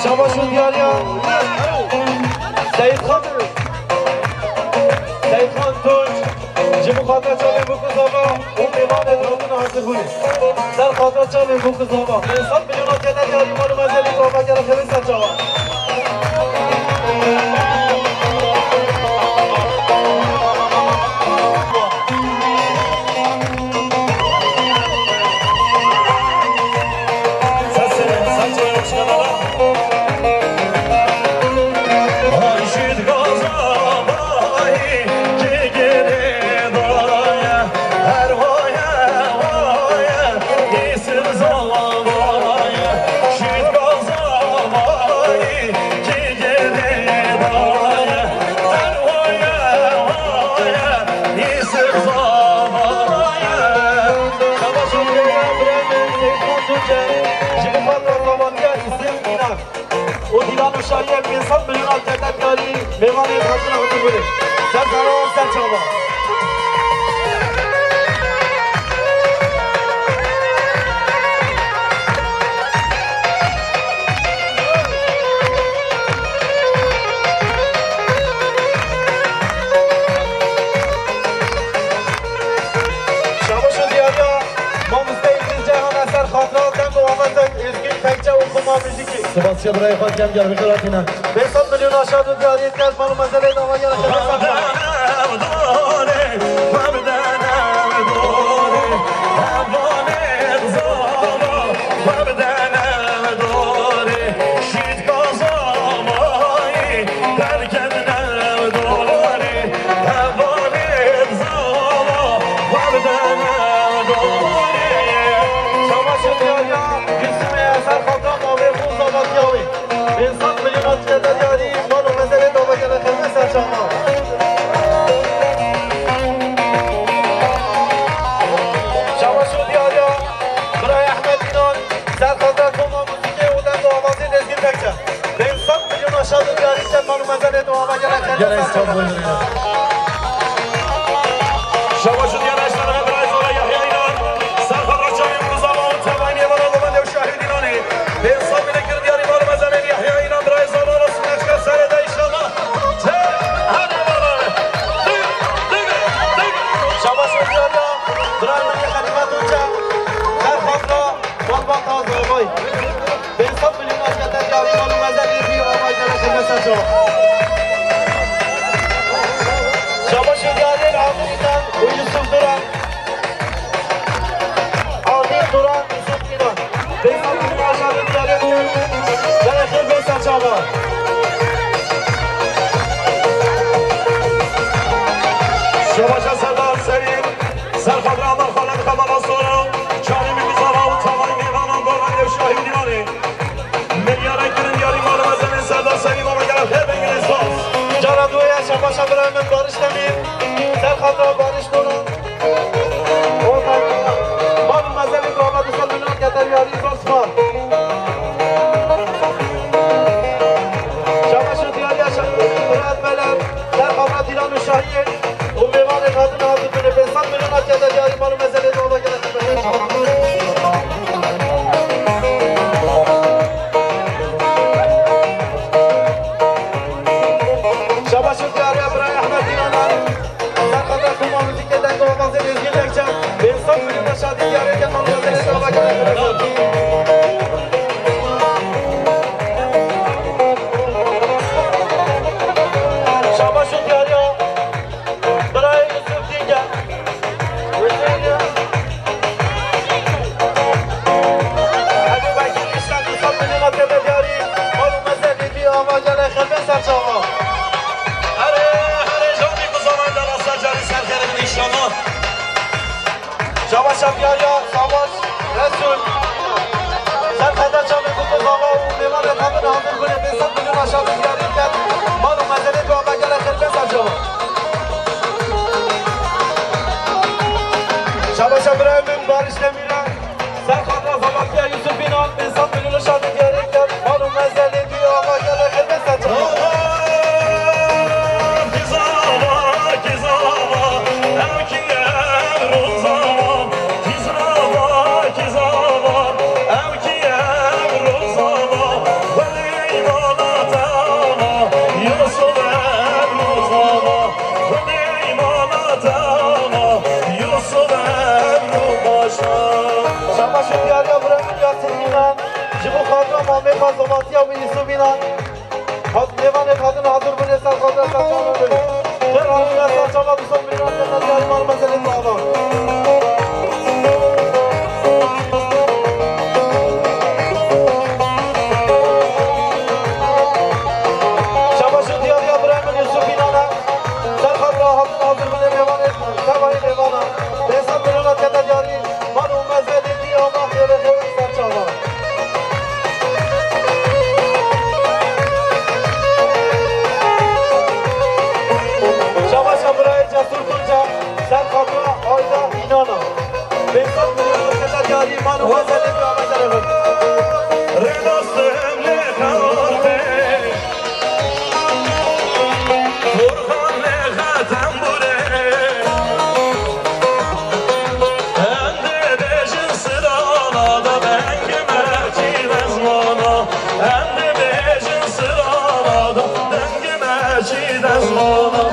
شباشون دیاریا سید خان توج جمع خاطر چاله بکن زابا اون میوان ادرامون حاضر بودی در خاطر چاله بکن زابا انسان میلیون جنه دیاری مالو مزلی زابا گره خیلی سر جاوا شایع انسان میلیون جنت یاری میوان خاطر حضور بوده سر سلام سر چاوا شباشو دیاریا ما مستعد جهان اثر خاطرات دنگ و آمد ازگین تکچه و خما موزیکی سباسیا برای خود کم گرمی خلاتینا بیسان میلیون آشاد و دیاریت کرد مالو مزله نامه گره خیلی انسان میلیونات جنت یاری مالو مزله نامه گره خیلی سر شما شاد دیاری چند مالو مزله دو آقا گره استانبول شما شد یه نشتر هم برای زالا یحیی ایران سرخان را چاوی مروزالا و تبایی نیوانا دومنده و شاهد ایرانی به انسان میده کرد دیاری مالو مزله یحیی ایران برای زالا را سنشکر سر دایی شما هنه بارانه شما شد دیاریا برای منی خلیمت اونجا سرخان را بالبان تازه آقای به انسان میلیون آشکت دیاری مالو مزله شما شدیاری عادیدن و یوسف دوران عادی دوران یوسف ایران بیسان کنی آشاد دیاری در خیل بیسان شما شما شد سردار سریم سرخد رامر خالد خبر آسورا چانی میگذارا و تمام میوانان دوران و شاهی دیوانی میلیاره کرن یاری مالو مزمین سردار سریم آمه گرم خیل بگیر اسپاس جانا دوی شما شد برای من بارش نمید سرخد را بارش دوران مالو مزمین دوران دوستان میلیون کتر یاری زور سپار شما شد یاری اشد برای بلد سرخد را دیران و شاهی و میوان خاتم حاضر کنه بسان میلیون کتر یاری مالو مزمین دوران گرم شباش بیایا شباش رسول سر خدا چاله بود بابا و میوان خاطر حاضر کنه 500 میلیون آشاد دیاری کرد Amir Mazomati ve Yusufina. Devan kadın hazır bile sarkada sarçama böyle. Her hanımla sarçama bu son bir anında yarım meselesi var. Çamaşır diyar ya Brahman Yusufina. Sarkada hazır bile devan et. Tavayı devana. Hesap milyon kadar yari. Manu meselesi ama yere sarçama. Sen kadra ayda inana. Besat milyon kadar yari manu meselesi ama yere Redostım ne kalbe Furkan ne hatem bure Ende beşin sıralada ben gümerçin ezmana Ende beşin sıralada ben gümerçin ezmana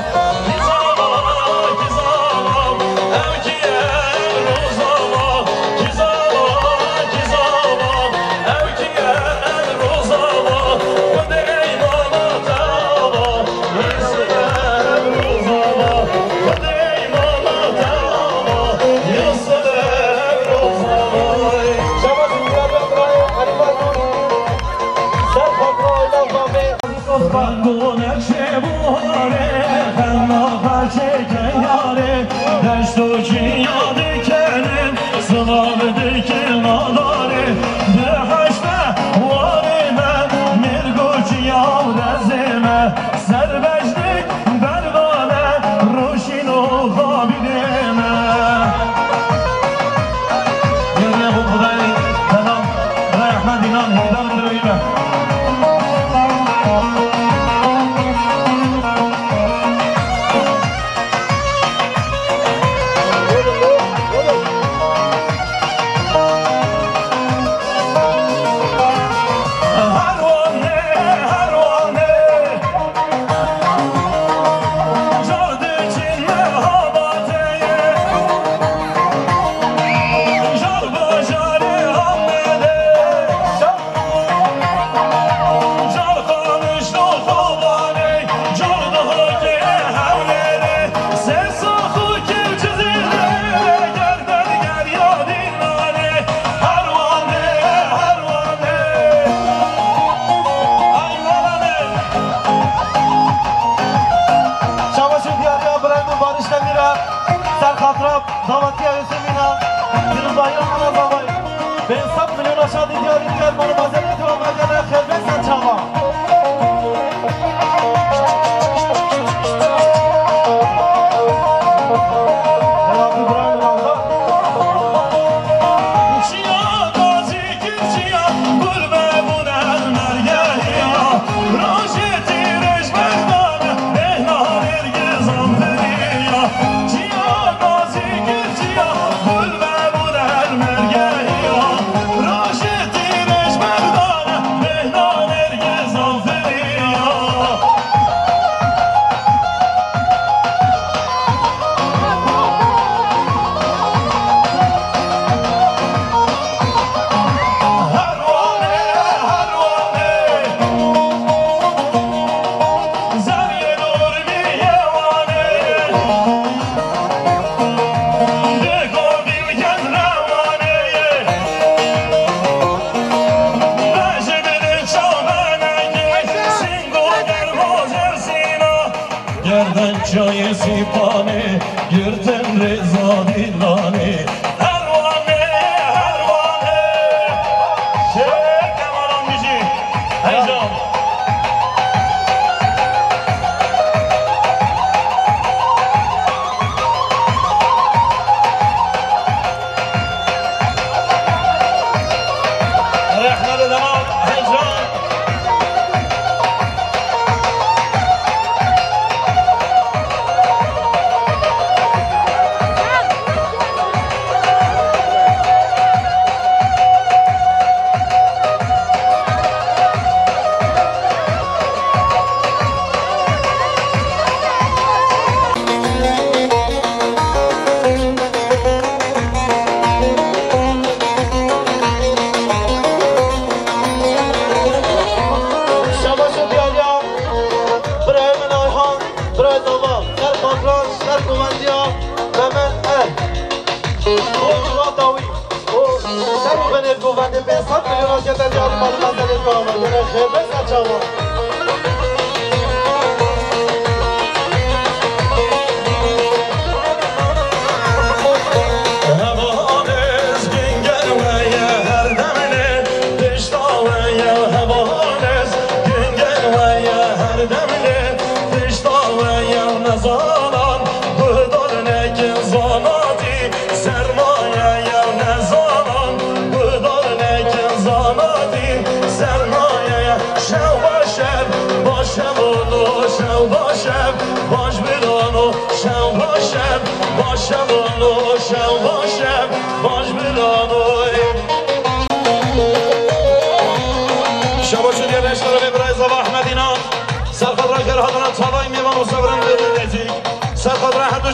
بند به حساب میلیونات که در دیاری مال مزدلی تو آمد یعنی خیر بسر چاوا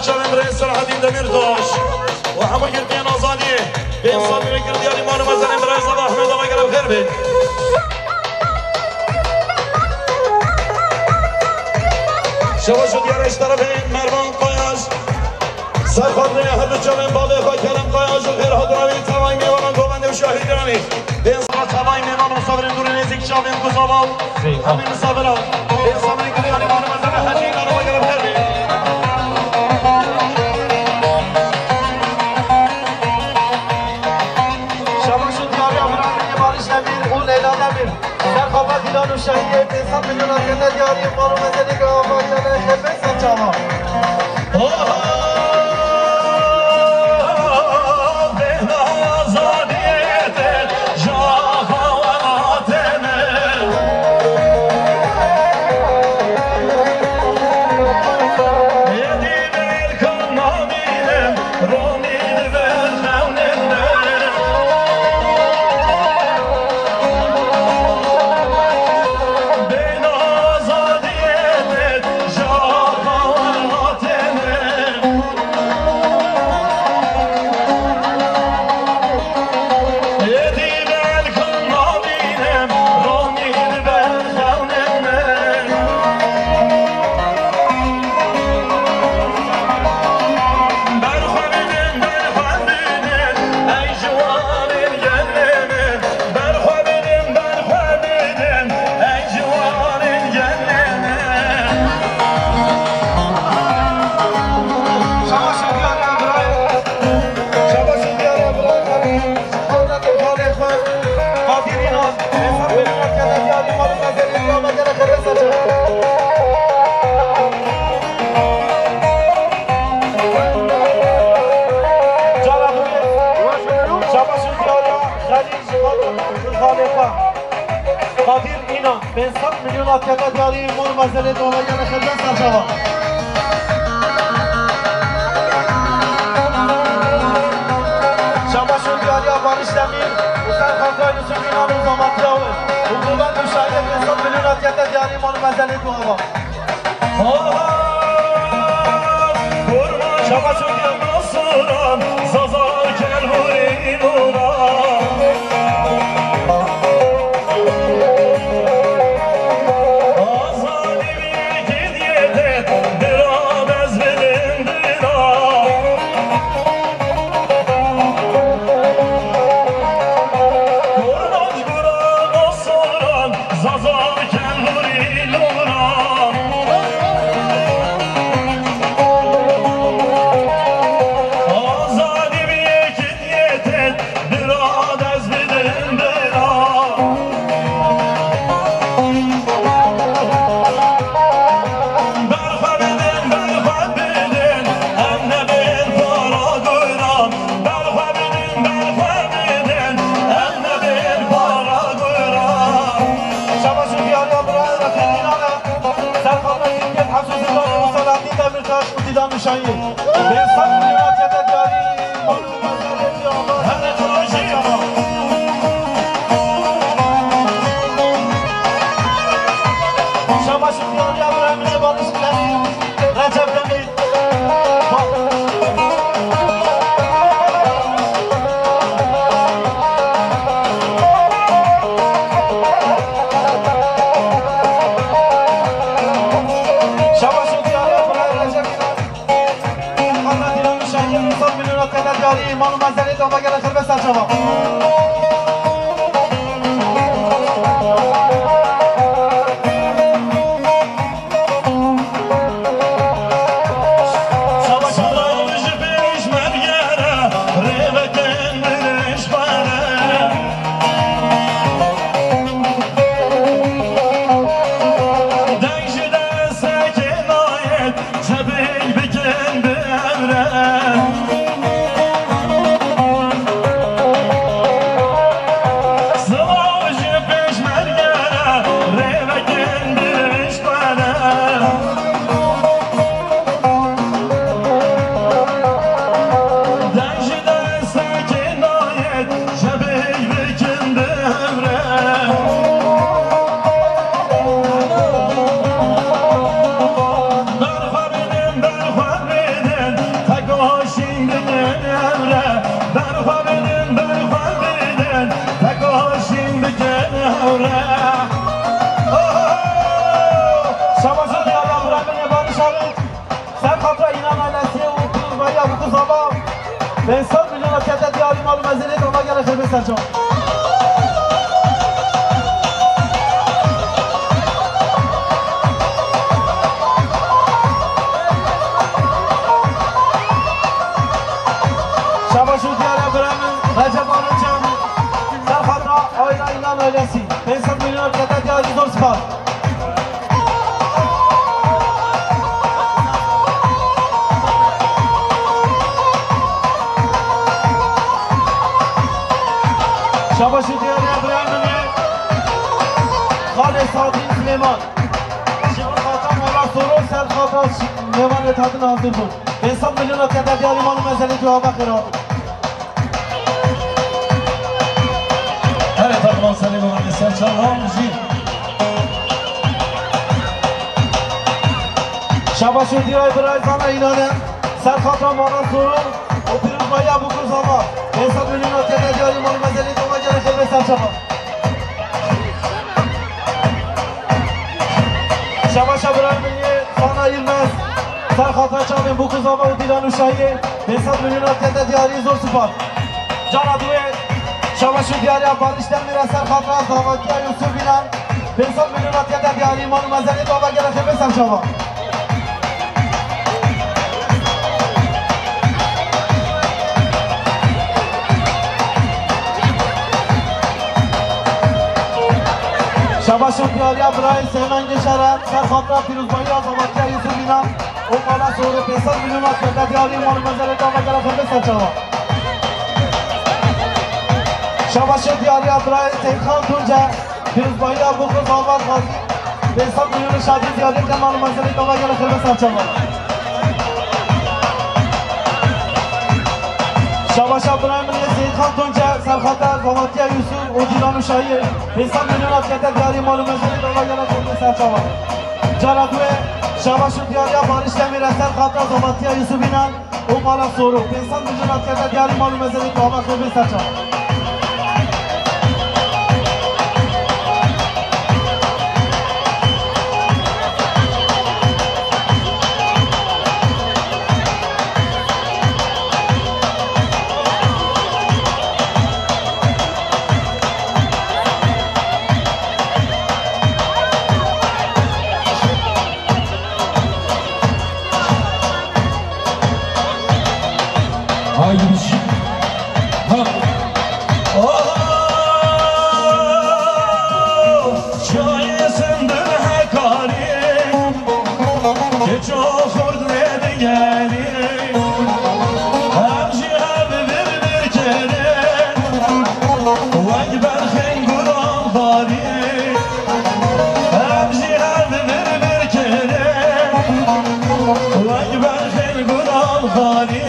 شبم رئیس صلاحالدین دمیرداش و همه گردیان آزادی به انصافی و گردیان ایمان و مزن امرای صلاح احمد آقا گرم خیر بید شما شد یارش طرف این مرمان قایاش سرخاطر هر جبم باده خواه کرم قایاش و خیر حضراوی توای میوانان گوبنده و شاهی گرامی به انصاف توای میوان و صبرین دور نزیک شاوین گذابا همین صبران به انصافی گردیان ایمان و مزن حجی ایمان آقا گرم خیر بید ایران و شهیه بسم میلیونات که ندیاری مارو مزدی که آفاق یعنی خیلی بسم چاما که دیاری مور مزدلی تو آمد یعنی خیلی بسر چاوا شما شد دیاری آبانش دمیر و سرخانگاه نسون اینان و زامتی آوه و قوبت و شاید بسر میلیونات که دیاری مور مزدلی تو آمد شما شد دیاری نصوران زازار کل هوری نوران ایمان و منظری دامه گره خیلی بسر شما 500 milyon kete diyari malı mezeli dava gele khebe sercan. Şabaşu diyari Abdurrahman Recep Anıcan Serfatra Ayna İnan ailesi 500 milyon kete diyari zor sıfat. Şabaşı diyari Abdurrahman'ı Kale Sadin Süleyman Şivar Hatam Ola Soru Sel Hatam Mevan et adını hazır bul 500 milyon kete diyari malı mezeli cevaba kırar. Evet Arman Selim Ömer'de Sercan Ramzi. Şabaşı diyari Bıray Zana İnanı Serhatam Ola Soru Oturur Maya bu kız ama 500 milyon kete diyari malı mezeli cevaba gerekir ve Sercan'a. Şabaşa Bırakmini Sana Yılmaz Serhat Açamın bu kız ama Udilan Uşayi 500 milyon kete diyari zor sıfat. Can Adu'ye Şabaşı diyari Barış Demir'e Serhat Raz Havakiye Yusuf İnan 500 milyon kete diyari malı mezeli cevaba gerekir ve Sercan'a. Şabaşı diyariya Bırakın Seymen Geçeren Serhat'la Firuzbayı Azamakiye Yusuf İnan o mala sonra 500 milyon kete diyari malı mezeli cevaba gerekir ve Sercan'a. Şabaşı diyariya Bırakın Seyhan Tunca Firuzbayı Abu Kız Alvar Gazi 500 milyon şadi diyariya malı mezeli cevaba gerekir ve Sercan'a. Şabaşa Bırakın Seyhan Tunca Serhat'a Azamakiye Yusuf Udilan Uşayi 500 milyon kete diyari malı mezeli cevaba gerekir ve Sercan'a. Caradue Şabaşı diyariya Barış Demir'e Serhat'a Azamakiye Yusuf İnan o mala soru 500 milyon kete diyari malı mezeli cevaba gerekir ve Sercan'a. Haydi bir şey. Ha. Çayesindin hekari Geç okurdu dedi geli Hem cihabi bir kere Vek berkin Kur'an bari Hem cihabi bir kere Vek berkin Kur'an bari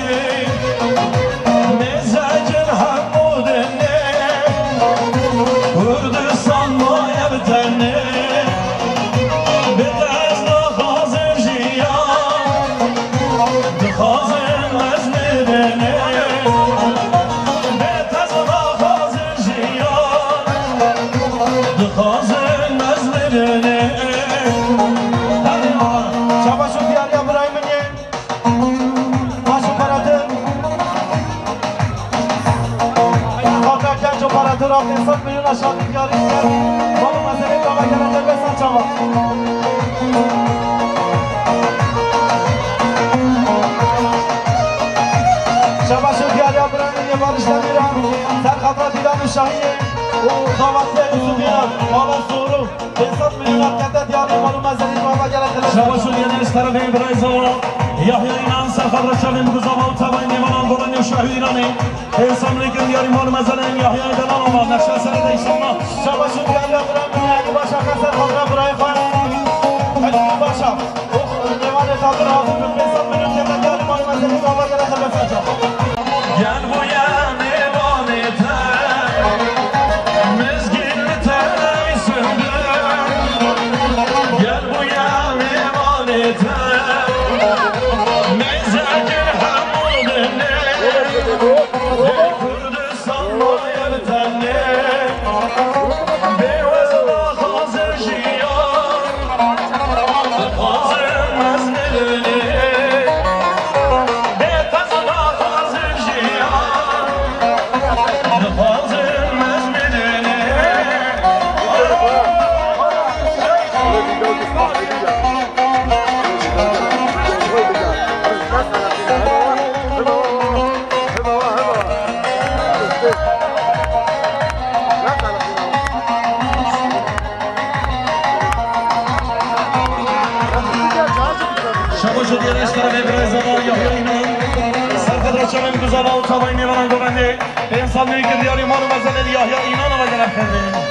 Şabaşı diyariya Bırakın Başı Paratır Hakkakar Çoparatır 500 milyon aşağı diyari ister Malı mezeli cevaba gerekir ve Sercan'a. Şabaşı diyariya Bırakın Barış Demir'e Serhat'a Dilan Uşayi o Zavatiye Yusuf İnan Mala soru 500 milyon kete diyari malı mezeli cevaba gerekir. Şabaşul Yener tarafı İbrahim Zavra Yahya İnan Serhat Raşal'ın bu zaman tabayın Yemen Dolan Şahı İnan'ı Ensamlıkın diyari malı mezeli Yahya İnan olma Neşe senede inşallah. Şabaşul diyariya Bırakın Ali Başa Serhat'a Bırakın Ali Başa o Yemen etabını hazır 500 milyon kete diyari malı mezeli cevaba gerekir ve Sercan'a. Gel bu yan emanete Mezgilli tereyi söndür Gel bu yan emanete Mezgil hamudene Ey Kürdistan mayel tenne Beyvezla hazır jiyan Hazır meznelini Betazla hazır jiyan وجود اشتر ابراز زمان یا اینا سرخط چمن گزارا و تابای میوانان گونده به انسان میگه دیاری مال مزل یا اینا رو بگرد کرده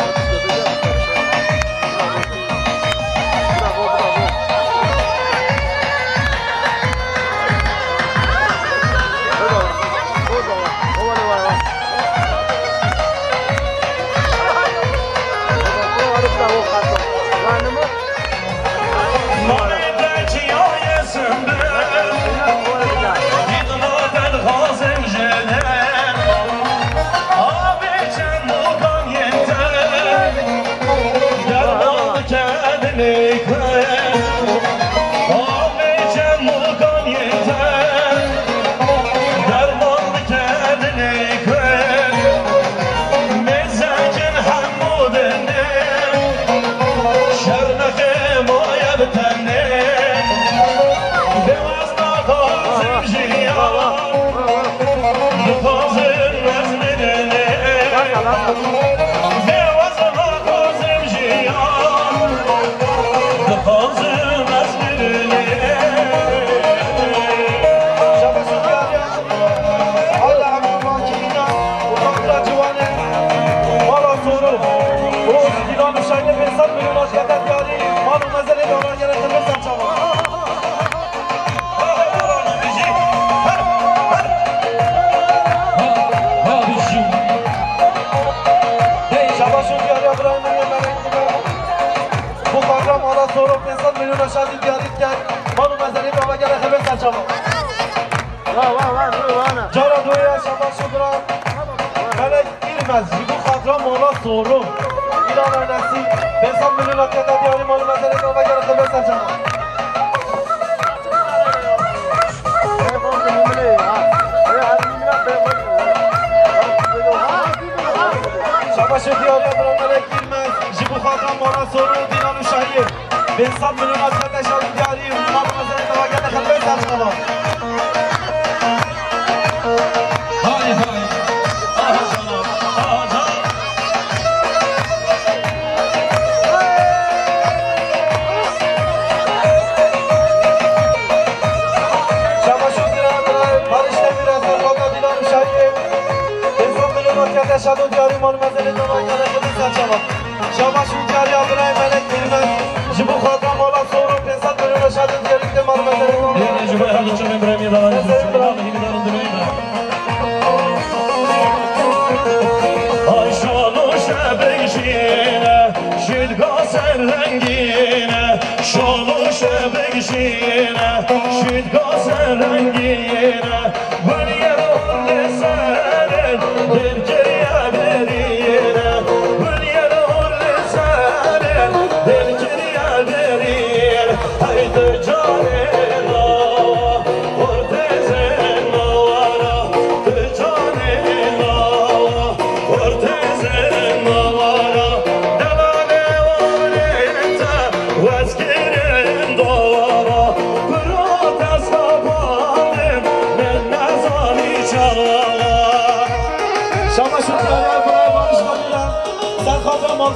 Soru İlan örneği Besan milyon hakikaten diyarı malı mesele kava gerekli besan canım Şabaşı diyarıya bırakmaya girmez Jibu Khadram bana soru Dilan Uşahir Besan milyon hakikaten diyarı malı mesele kava gerekli besan canım Hayır hayır Şadu diyarı mal mezeli zaman gerekli saçama Şamaşu diyarı abray melek bilmez Jibu Khadram ola soru Pesat bölümü şadu diyarı de mal mezeli zaman Yine Jibu Khadram çöme ibrahim'e davan Ay şolu şebekşine Şidga sen rengine Şolu şebekşine Şidga sen rengine Böyle yer oldu senin Derke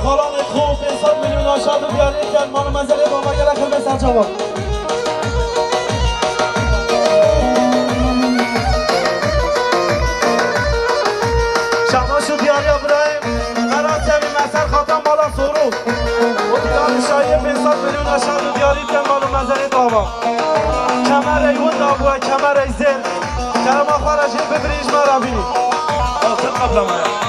خالان خوب انسان میلیون آشاد و بیاری کن مانو منزله بابا گره خیلی بسر جواب شماشو بیاری ابراهیم مراسمی مثل خاتم مالا سورو و دیدان شایی انسان میلیون آشاد و بیاری کن مانو منزله بابا کمر ایون دابوه کمر ای زر کرم آخوارشی ببریش مرا بینی آخر قبل مایا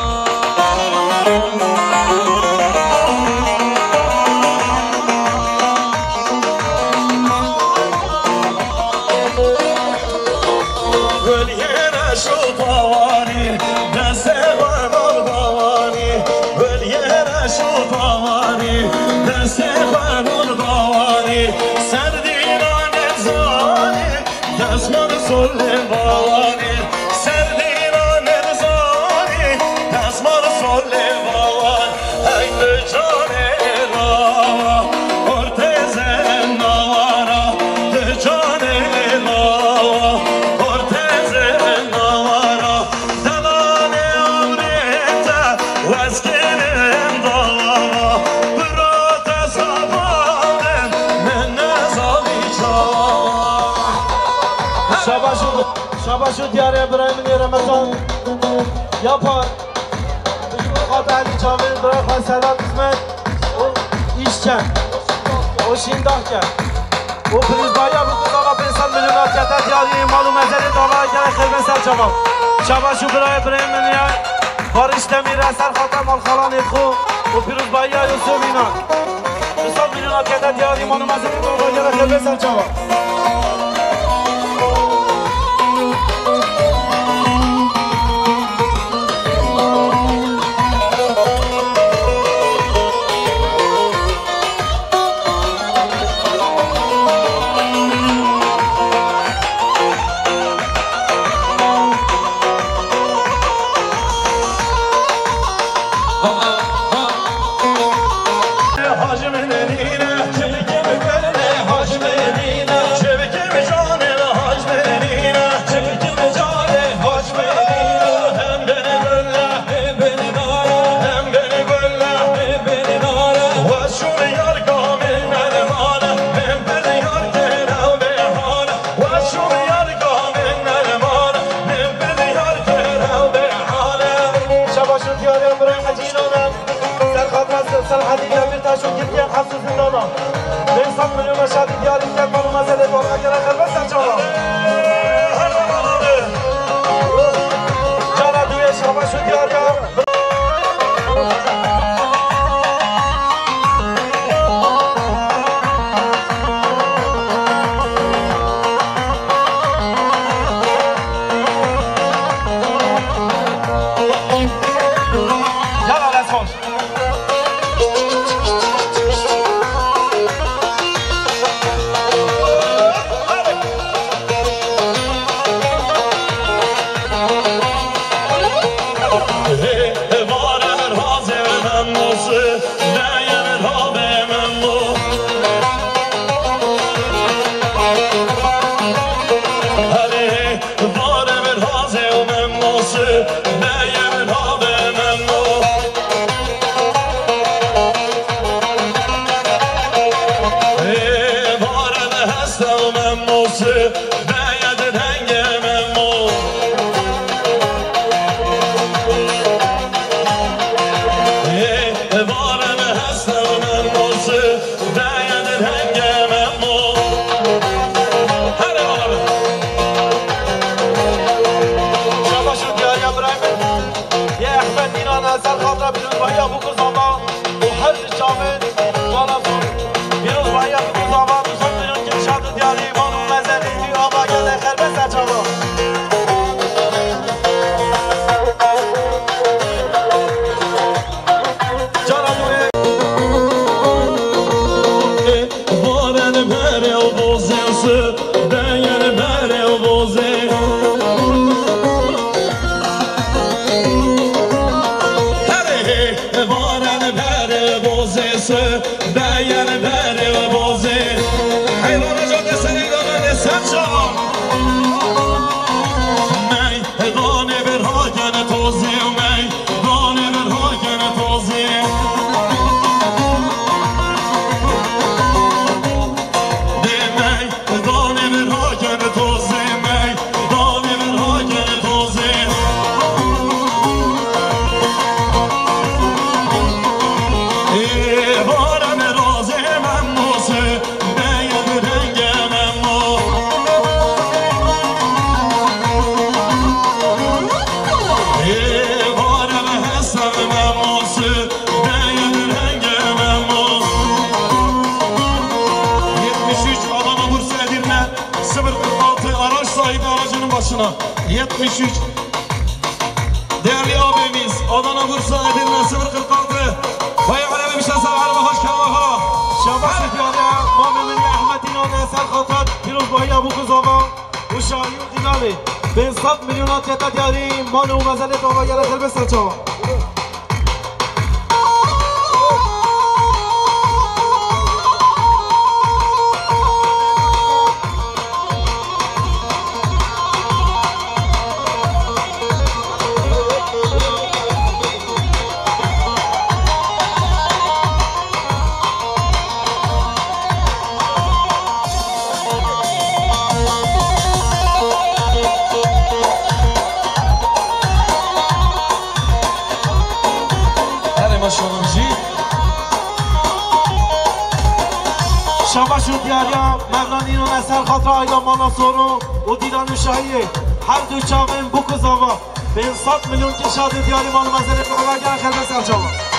شباشو دیاره ابراهیم رمضان yapar. Hatta Ali Cavir Bırakhan Sedat İsmet o işken o şindahken o prizbaya bu kudala pensan milyonat yeter diyari malum ezeli davaya gerek kırmesel çabam şabashü İbrahim ya barış demir eser hatam al kalan etku o prizbaya Yusuf inan pensan milyonat yeter diyari malum ezeli davaya gerek kırmesel çabam başına 73 değerli abimiz Adana Bursa Edirne 046 Bayı Alemi Mişen Sabahlarıma hoş geldin. Şabaş Etiyarya Mamimini Ahmet İnan'ı Eser Khatat Firuz Bahya bu kızava Bu Şahiyun Dinali 500 milyonat yetet yari Manu mezelet ova yere telbes açava دیاریا مغنانین و نسل خاطر آیلا مالا سورو و دیدان شاهیه هر دو چاقین بکوز آوا به 100 میلیون کشاد دیاری مال مزرعه آواگر خلبه سرچاوا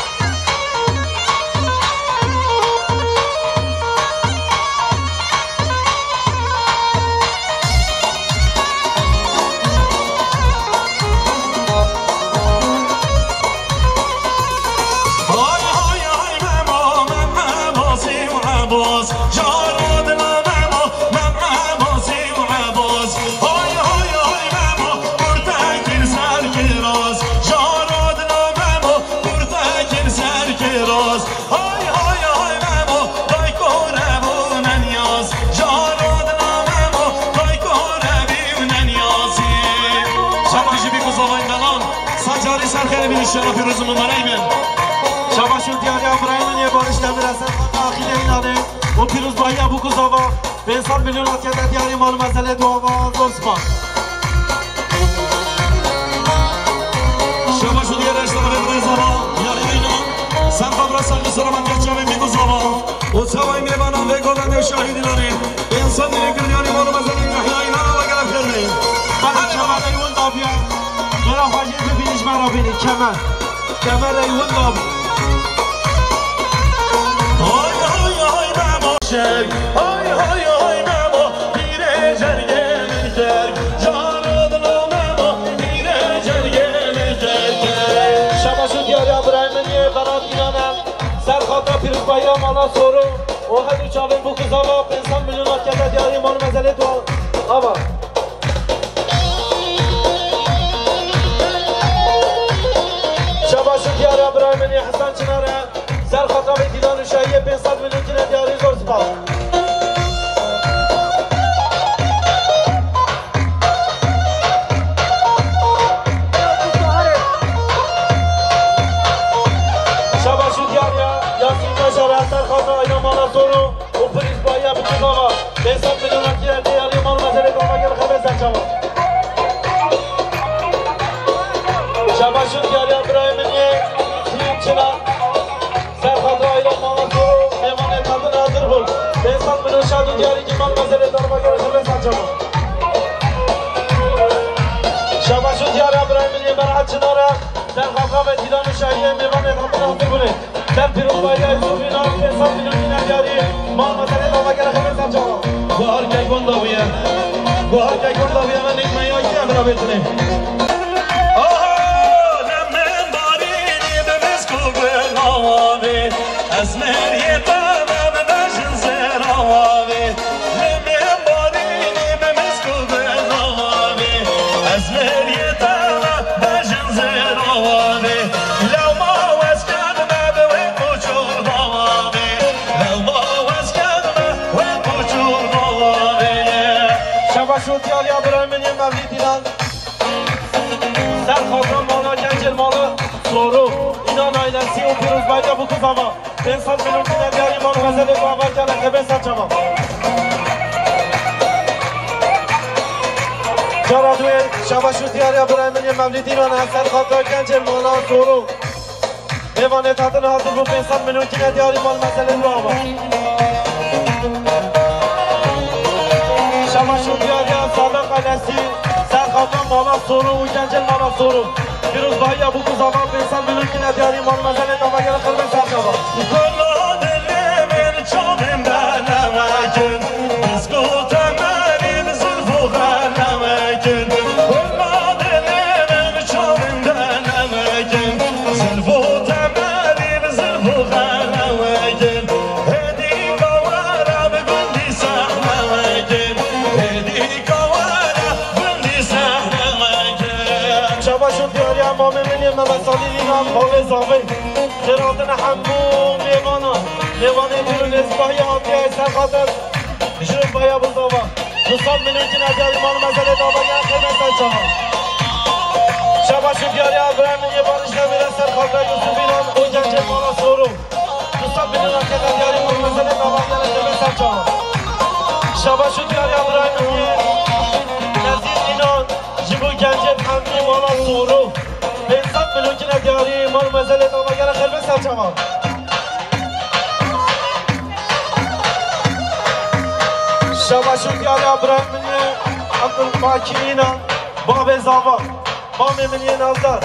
شرف روزمون مرایمه شباشون دیاری ابراهیم یه بارش نمیرسن آخیل اینانه و پیروز باهی ابو کزاوا به انسان میلیونات کرده دیاری مال مسئله دو آواز عثمان شباشون دیاری اشتاق به زبا یاری اینا سرخاب را سرگی سرمان گرچه میگو زبا و سوای میبانم به گلنده و شاهدی داره به انسان دیری کردیاری مال مسئله نحیای اینا و گرم کرده من کمر ایون دابیا مرا خواهی ببینیش مرا بینی کمر ایون دابیا های های های ماما میره جرگه میترک جان دلو ماما میره جرگه میترک شباشون دیاری ابراهیمنیه برات اینانم سرخاطر پیروز باهی مالا سورو و هدو چاوین بو کزاوا پنسان میلیونات کرده دیاری مال مزله دو آوا شباشون دیاری ابراهیمنیه حسن چناره سرخاطر به دیدان شاهیه 500 میلیون کنه دیاری زرزبا شباشون دیاری یاسین نشاره سرخاطر اینا مالا سورو و پریز باید بچه بابا 500 میلیون کنه دیاری مال مزله دو آوا گره خبه زرچما شباشون دیاری ابراهیمنیه چنان سرخاطر آیلا مالا سورو میمان تازه ناظر بود 500 میلیون شاد و دیاری که مال مزله دو آوا گره خبه زرچما شباشون دیاری ابراهیمنیه برات چناره سرخاطر به دیدان شاهیه میمان تازه ناظر بوده در پیروز باید ایزوفی نام 500 میلیون کنه دیاری مال مزله دو آوا گره خبه زرچما بار که گنداویه من نیمه یا که امرا بتونیم از مریه بابا به باشن زراوی نمیم بارینی به مسکو بناوی از مریه بابا باشن زراوی لو ما واسکن ما به پوچور داوی لو ما واسکن ما به پوچور داوی شباشون دیاری ابراهیمنیه مولید دیدن سرخاطر مالا گنجل مالا سورو اینا نایدنسی و پیروز باید ابو کزاوا 500 میلیون کنه دیاری مال غزل بابا جلک خبه سرچما جارادوی شباشون دیاری ابراهیمنیه مولید ایران سرخاطر گنجل مالا سورو ایوانه تاتن حاضر بود 500 میلیون کنه دیاری مال مسئله بابا شباشون دیاری سابق قلسی سرخاطر مالا سورو و گنجل مالا سورو پیروز باهی ابو کزاوا 500 میلیون کنه دیاری مال مسئله دو وگر خلبه سرچما گلا دل من چاوم دلمکن از گوتم مریم زلفو خلمکن گلا دل من چاوم دلمکن زلفو تمریم زلفو خلمکن هدی کوارا به گندی سحنمکن هدی کوارا گندی سحنمکن شباشون دیاری امام منی ممسالی اینام حال زاوی خیراتن حموم لیوانه بیرون اسباهی آتیه سرخاطر شروع بایا بزاوا 200 میلیون کنه دیاری مال مزله داوا گر خیمه سرچما شباشون دیاری ابراهیمنیه بارش نمیره سرخاطر یوسف اینان او گنجل مالا سورو 200 میلیون کنه دیاری مال مزله داوا گر خیمه سرچما شباشون دیاری ابراهیمنیه نزید اینان جبو گنجل حمدی مالا سورو 500 میلیون کنه دیاری مال مزله داوا گر خیمه سرچما شباشون دیاری ابراهیم منی عبدالماکینا باب زاوا باب منی نازدار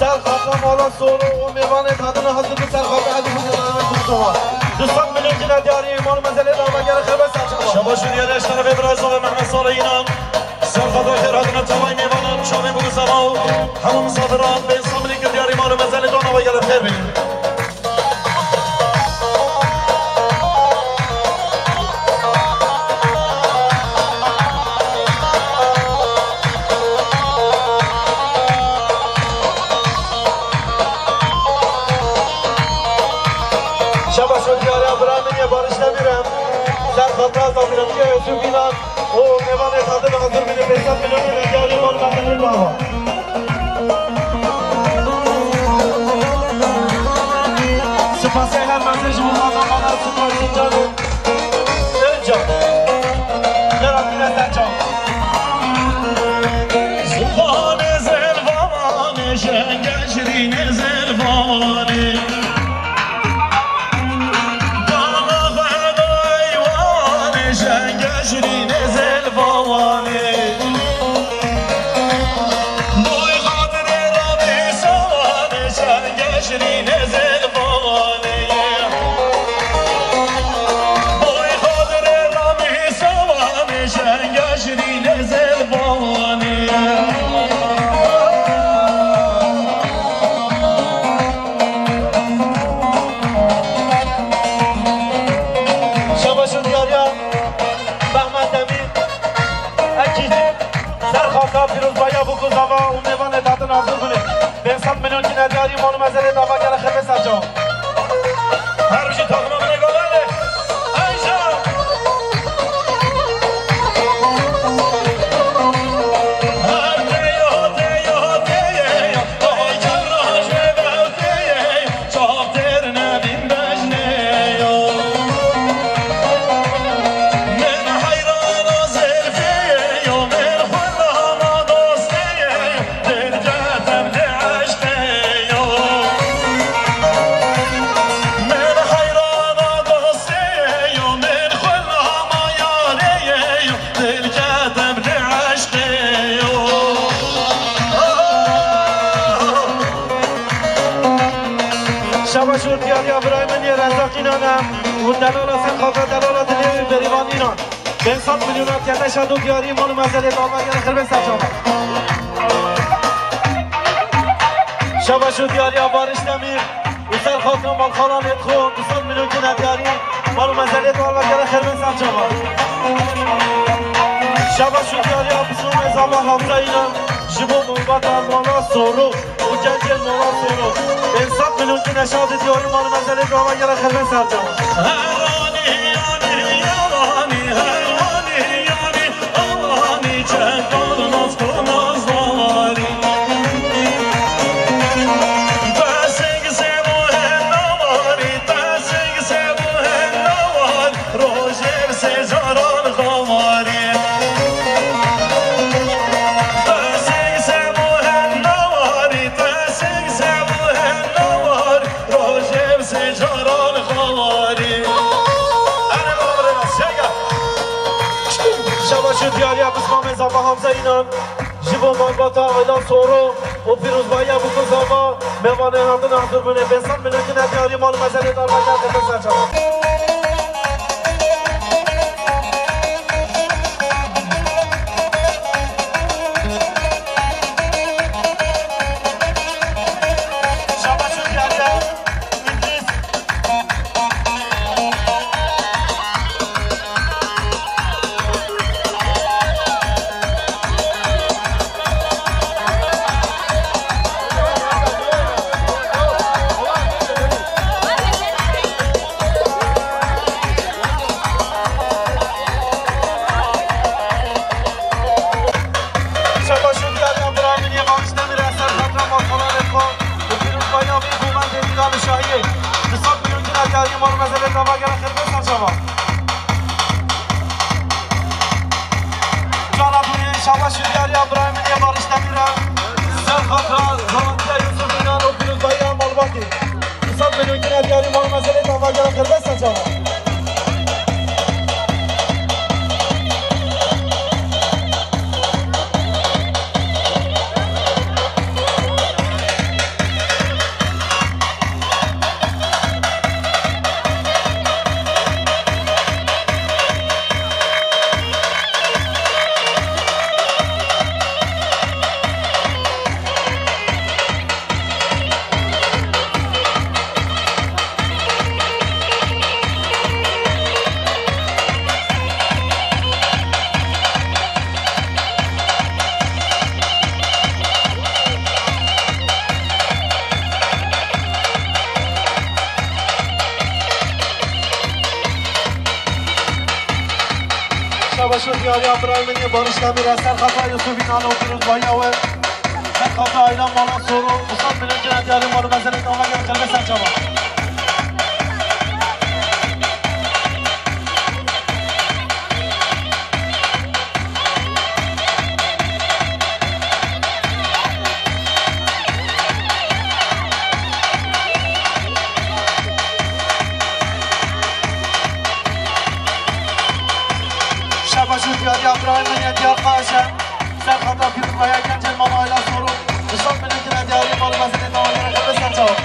سر خطا مالا سورو و میوان تادن حضر به سر خطا حضر دوستان میلیون که ندیاری ایمان مزلی دارمگر خربه سرچما شباشون دیاری اشترف ابراز و محمد صالح اینان سرخط و خیراتنا تمای میوانان شامه بگو زما همون مسافران به انسان میلی که دیاری ایمان مزلی دانا و گلت خیر بینیم شباشون دیاری ابراهیم منی بارش نمیرم سر خطا از آمیرم که یوسف اینان و میوان تادن حضر میلی پیسان میلیون که ندیاری ایمان مزلی دانا سپاسی هر منزل شما خواهم آنها سپاسی جانو اینجا نرم از انجام زبان زلوان شنگشرین زلوانی دانا فدایوان شنگشرین زلوانی بوی خاطر را بیسوان شنگشرین زلوانی بوی خاطر را بیسوان شنگشرین زلوانی شباشون دیاریا بهمن دمیر اکیدی سرخواستا پیروز بایا بکو زوا و میوان دادن حاضر کنه به انسان میلیون که ندیاری مانو مزلی داوا گره خیلی سرجام هر بشی تاقنا من نگاهنه ایشا هر دیو دیو دیو ای جراش بگو دیو چاپتر نبین بجنیو من حیران و زلفیو من خلام و دوستیو دل جاتم لعشقیو من حیران و دوستیو من خلام و یاریو دل جاتم لعشقیو شباشون دیاری ابراهیم منی رزاق اینانم و دلال سن خاطر دلالات نیوی بریوان اینان به انسان میلیونات یده شدو دیاری مانو مزلی داوا گره خیلی سرجام شباشون دیاری بارش نمیر و سر خاطر مالخانان ادخون دوستان میلیون که ندیاری مانو مزلی داوا گره خیلی سرجام شباشون دیاری بسوم زبا حافظه اینان جبو منبت مالا سورو و جنجل مالا سورو به انسان میلیون که نشاد دیاری مانو مزلی داوا گره خیلی سرجام هرانی یانی یارانی هرانی یانی آوانی چند ناز کناز داری تاسیگ سبوه نواری تاسیگ سبوه نوار روزر سزاران خواری تاسیگ سبوه نواری تاسیگ سبوه نوار روزر سزاران خواری شباشون دیاری بسمام زبا حافظه اینان جبو منبتا ایدان سورو و پیروز بایا بکو زبا میوان هردن حضور بونه به انسان میلیون که ندیاری مانو مزلی دار بگر خیلی سرجام شباشون دیاری انگلیس شباشون دیاری ابراهیم منی بارش نمیره سر خطر مالخانان ادخون و پیروز بایا بیخومن دیدان شاهیه دوستان میلیون که ندیاری مانو مزلی داوا گره خیلی سرجام جانبوی شباشون دیاری ابراهیم منی بارش نمیره سر خطر زمانده یوسف اینان و پیروز بایا مالباتی دوستان میلیون که ندیاری مانو مزلی داوا گره خیلی سرجام شباشو دیاری ابراهیمی بارشتا میرسن خطا یوسف اینان و پیروز بایا و خطا ایران مالا سورو مصاب بلند جنه دیاری مارو مزنی نامه گرم کلمه سنجاما دیاری ابراهیمی دیار قاشه سر خطا پیروز بایا کنجل ماما ایلا سورو مصاب بلند جنه دیاری مارو مزنی نامه گرم کلمه سنجاما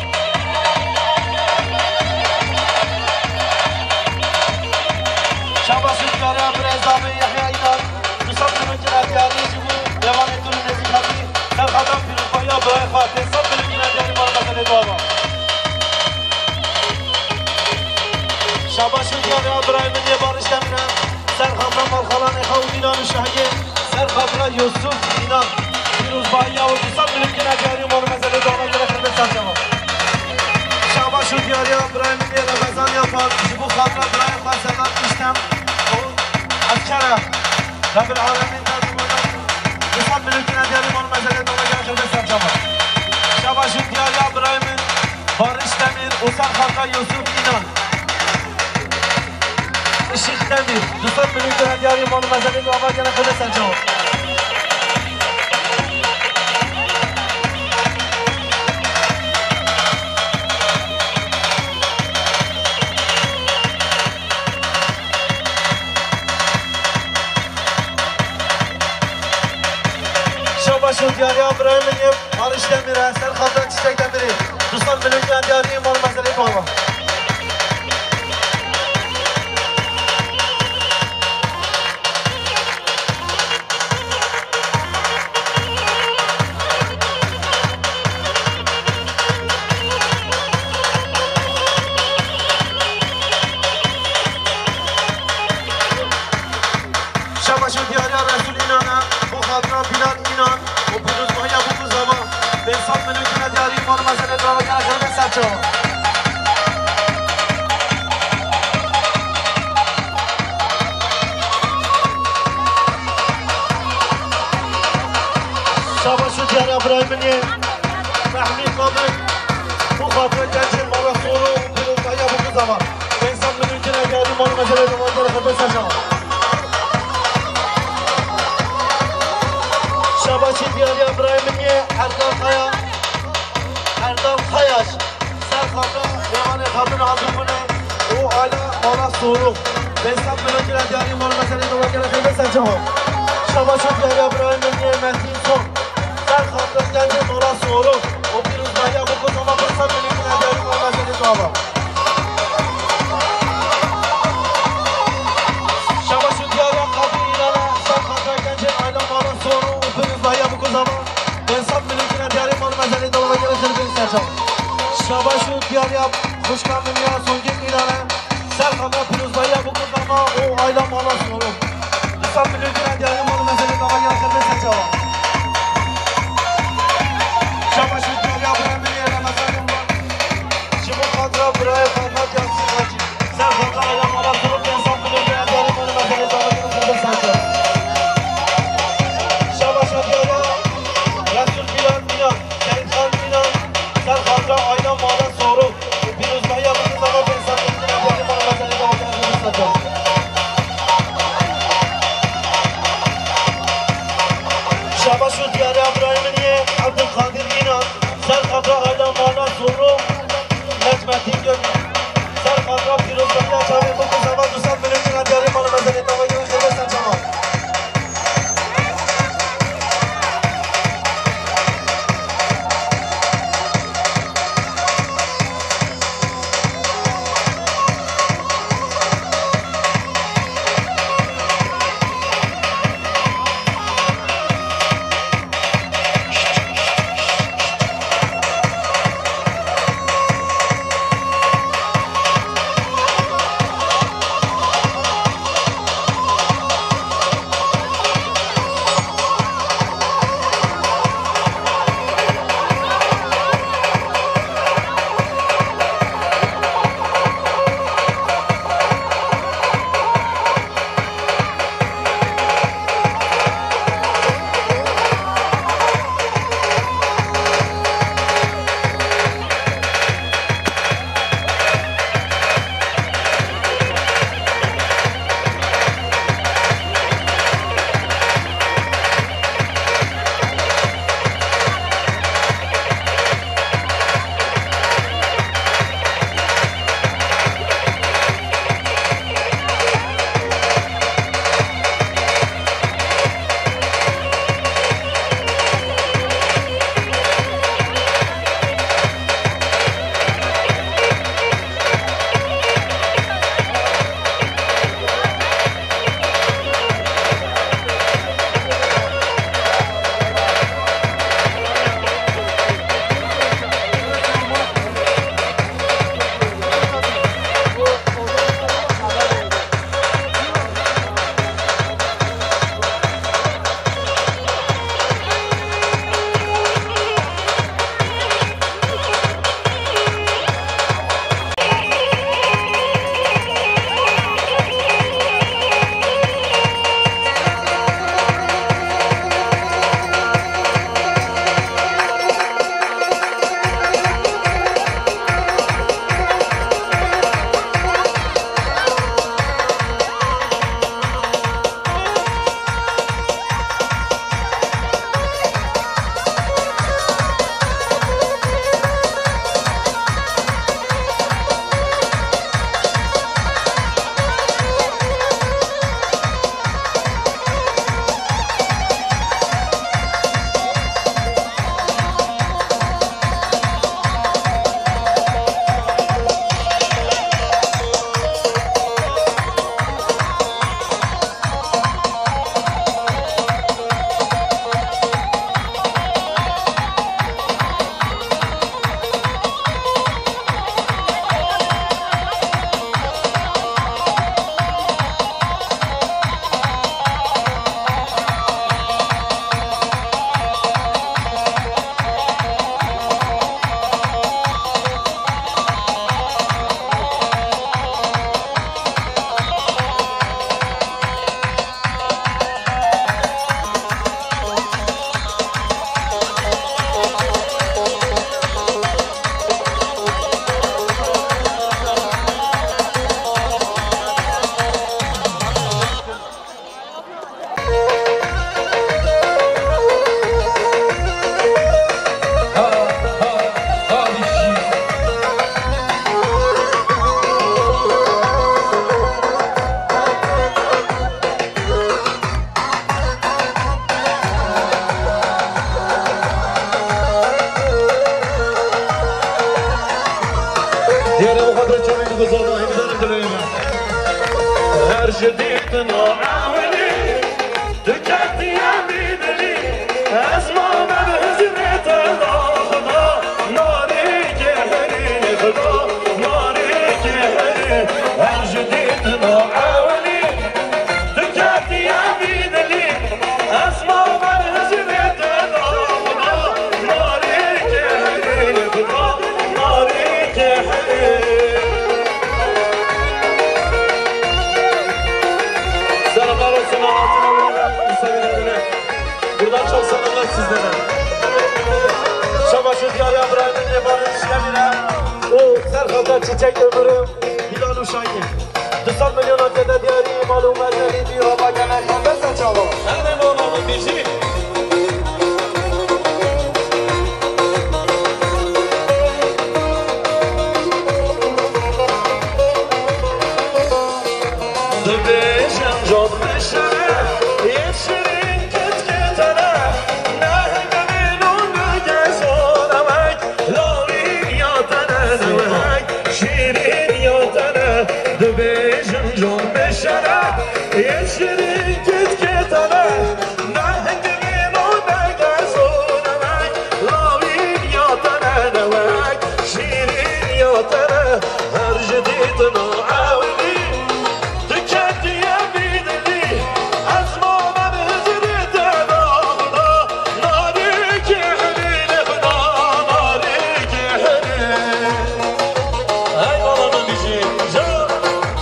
شباشو دیاری ابراهیمی یحیی ایران مصاب بلند جنه دیاری جبو دیوان دون نزیکاتی سر خطا پیروز بایا برای خاطر مصاب بلند جنه دیاری مارو مزنی نامه شباشو دیاری ابراهیمی بارشتا میرن سر خطا مرخلان اخوان ایران و شهیه سر خطا یوسف ایران پیروز بایا و مصاب بلند جنه دیاری مارو مزنی نامه گرم کلمه سنجاما شباشو دیاری ابراهیمی رمضان yapar bu kadra buraya fazladan işlem o askere Rabbil Alemin tarafından insan mülküne diyelim onu mesele dola gelişirde sarcama Şabaşu Diyari İbrahim'in Barış Demir, Usan Hakan Yusuf İnan Işık Demir insan mülküne diyelim onu mesele dola gelişirde sarcama Şabaşu Diyari İbrahim'in Barış Demir'e, Ser Khadra Çiçek Demir'i Ruslan Mülküne Diyari İmam Mesele'yi koyma Şabaşu Diyari Resul İnan'a Bu Khadra Bilal İnan O Piruz Maya Bu Kuzama Bensan Mülküne Diyari İmam Mesele'yi koyma Gelişirde Serço Şabaşu Diyari İbrahim'in Mahmi Kadık Bu Khadra Gençin Mala Suru Piruz Maya Bu Kuzama Bensan Mülküne Diyari İmam Mesele'yi koyma Gelişirde Serço Şabaşu Diyari İbrahim'in Erdal Kaya Erdal Kayaş Ser Khadra Yemane Kadın Hazımını O Ala Mala Suru Bensan Mülküne Diyari İmam Mesele'yi koyma Gelişirde Serço Şabaşu Diyari İbrahim'in Metin Son Ser Khadra Gençin Mala Suru O Piruz Maya Bu Kuzama Bensan Mülküne Diyari İmam Mesele'yi koyma Şabaşu Diyari Kadın İnan'a Ser Khadra Gençin Ayla Mala Suru O Piruz Maya Bu Kuzama Bensan Mülküne Diyari İmam Mesele'yi koyma Gelişirde Serço Şabaşu Diyari Kuşkan Dünya Songin İnan'a Ser Khadra Piruz Maya Bu Kuzama O Ayla Mala Suru Bensan Mülküne Diyari İmam Mesele'yi koyma Gelişirde Serço Şabaşu Diyari İbrahim'in Ramazan'ın var Şimdi Khadra buraya Khadra Yasin Hacı Ser Khadra Ayla Mala Suru Bensan Mülküne Diyari İmam Mesele'yi koyma Gelişirde Serço Şabaşu Diyari Resul Bilal İnan Seyit Khan İnan Ser Khadra Ayla Mala Suru Piruz Maya Bu Kuzama Bensan Mülküne Diyari İmam Mesele'yi koyma Gelişirde Serço Şabaşu Diyari İbrahim'in Abdülkadir İnan Ser Khadra Ayla Mala Suru Necmettin Gök Ser Khadra Piruz Maya Çavi Bu Kuzama Ruslan Mülküne Diyari İmam Mesele'yi koyma Gelişirde Serço جديد نوعاولي دكت يا بيدلي اسمع بهزمت خدا ناري جهري خدا ناري جهري جديد نوعاولي دكت يا بيدلي اسمع بهزمت خدا ناري جهري خدا ناري جهري Selamlar olsun Allah'ın sevinlerine. Buradan çok selamlar sizlere. Çamaşır diyarı Abraham'ın yabanın işlemine. O Serhat'ta çiçek ömrü. Hilal Uşay'ı. 90 milyon ötede diyarı malum ezeli diyor. Ama gene kambese çalı. Hemen oğlanın bizi. Dıbeşen can beşere yetişirin ketketene Nehgemin onu gezonemek Lavin yatene nemek Şirin yatene Dıbeşen can beşere yetişirin ketketene Nehgemin onu gezonemek Lavin yatene nemek Şirin yatene Her jedidin ağavli دكت يا بيدلي اسمع بهزرت ناخذ نارك يحلي لخدا نارك يحلي هاي والله ما بيجي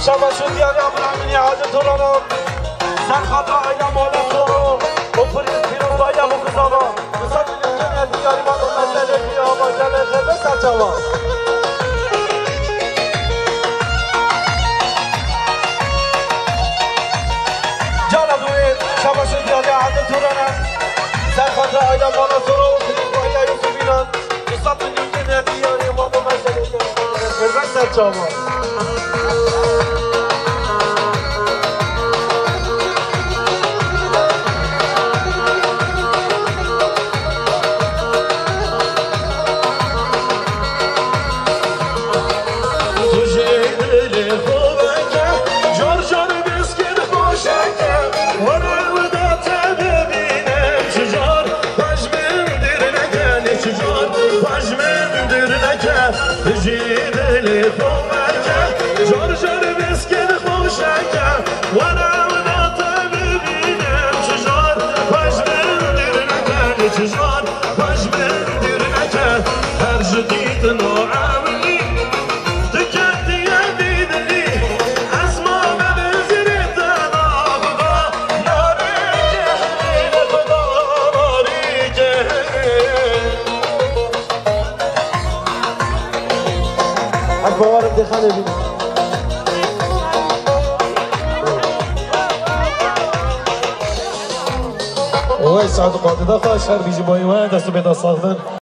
Çamaşır diyarı Abraham'ın ihadet olanı. Serhat'ta ayla mağla soru. O fırın firundayla bu kızama. Kısa milyon cennet diyarı malum ezeli diyor. Ama gene kambese çalı. Çamaşır diyarı adet olanı. Serhat'ta ayla mağla soru. O firundayla Yusuf İnan. Kısa milyon cennet diyarı malum ezeli diyor. Kambese çalı. جيدلي فوقك جار جار مسكين خوشك وانا وضعت ببينك شجار باش من درنك شجار باش من درنك هر جديد نوعاولي دكت يا بيدلي اسمع ما بزرت ناخذ ناري جهري لخدا ناري جهري باورم دخانه بینه وای سعد قاعده خواه شهر بیجی بایی و دستو بیدا ساختن